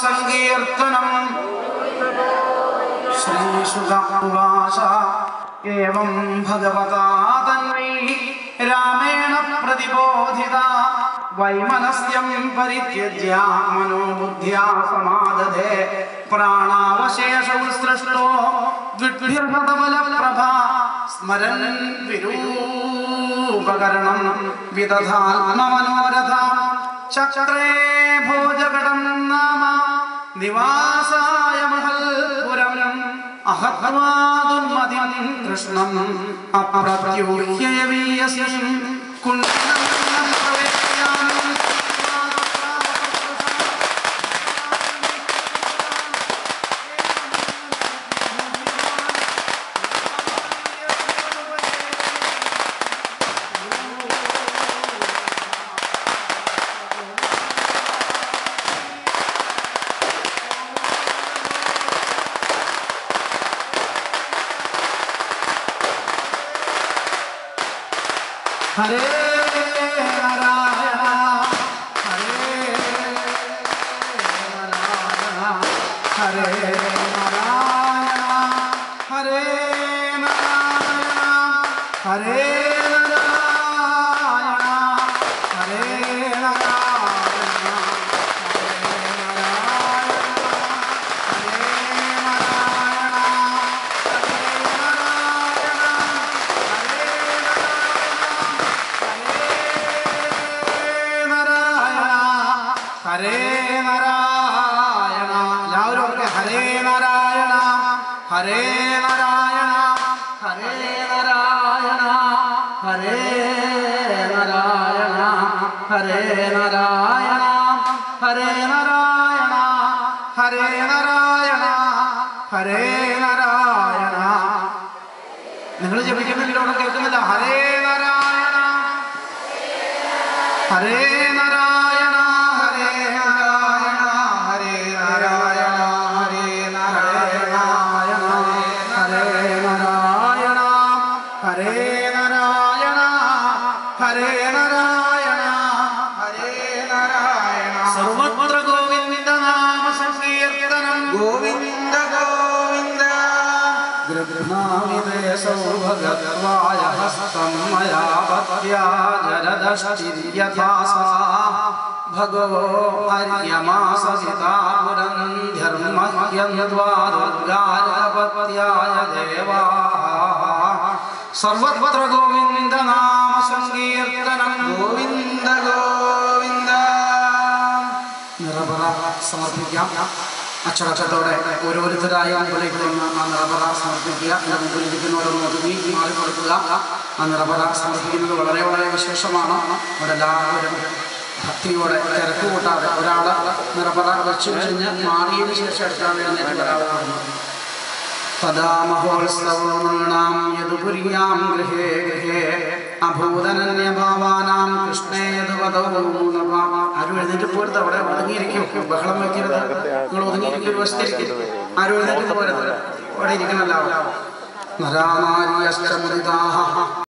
संकीर्तनम श्री शुक उवाच एवं भगवता तन्वै रामेण प्रतिबोधिता वैमनस्यं परित्यज्य मनोबुद्ध्या समादधे प्राणावशेषौ सृष्टो द्विर्भतबलप्रभा स्मरन् विरूपकरणं विदधात्ममनोरथा चक्रे भोजगडं नाम निवासाय महल्पुरम् अहत्वा दुर्मतिं कृष्णम् अप्रत्यूह्य वीयसीं कुण्डलं प्रवेश्यामि हरे नारायण हरे नारायण हरे नारायण हरे नारायण हरे हरे नारायण हरे नारायण हरे नारायण हरे नारायण हरे नारायण हरे नारायण हरे नारायण हरे नारायण हरे नारायण നിങ്ങൾ ജപിക്കുന്നില്ല അവിടെ കേൾക്കുന്നില്ല ഹരേ നാരായണ ഹരേ നാരായണ ഹരേ നാരായണ ഹരേ നാരായണ ഹരേ നാരായണ ഹരേ നാരായണ ഹരേ നാരായണ ഹരേ നാരായണ ഹരേ നാരായണ സർവത്ര ഗോവിന്ദ നാമ സങ്കീർത്തനം ഗോവിന്ദ ഗോവിന്ദ ഗൃഹ്ണാവിദേശോ ഭഗവായ ഹസ്തം മയാ ഭക്ത്യാ ജരദശ്ചിര്യഥാ സാ ഭഗവോ ഹര്യമാസസിതാ പുരന്ധ്യർമഹ്യന്ത്വാ ദുർഗാരപത്യായ ദേവാഃ സർവത്ര ഗോവിന്ദ നാമ സങ്കീർത്തനം ഗോവിന്ദ ഗോവിന്ദ നിറപറ സമർപ്പിക്കാം അച്ചടക്കത്തോടെ ഓരോരുത്തരായ മുമ്പിലേക്ക് വന്ന് ആ നിറപറ സമർപ്പിക്കുക എൻ്റെ മുമ്പിലിരിക്കുന്നവരൊന്ന് ഒതുങ്ങി മാറിക്കൊടുക്കുക ആ നിറപറ സമർപ്പിക്കുന്നത് വളരെ വളരെ വിശേഷമാണ് അവിടെ എല്ലാവരും ഭക്തിയോടെ തിരക്ക് കൂട്ടാതെ ഒരാൾ നിറപറ വെച്ച് കഴിഞ്ഞ് മാറിയതിന് ശേഷം എടുക്കാൻ എഴുന്നേറ്റ് വരാവുന്നതാണ് തഥാ മഹോത്സവോണാം യദുപുര്യാം ഗൃഹേ ഗൃഹേ അഭൂതനന്യഭാവാനാം കൃഷ്ണേ യദുവദൗ ആരും എഴുന്നേറ്റ് പോരുത് അവിടെ ഒതുങ്ങിയിരിക്കും ബഹളം വയ്ക്കരുത് നിങ്ങൾ ഒതുങ്ങിയിരിക്കും ഒരു വശത്തിരിക്കും ആരും എഴുന്നേറ്റ് പോരുത് അവിടെ ഇരിക്കണല്ലോ നരാനാര്യശ്ച മുദിതാഃ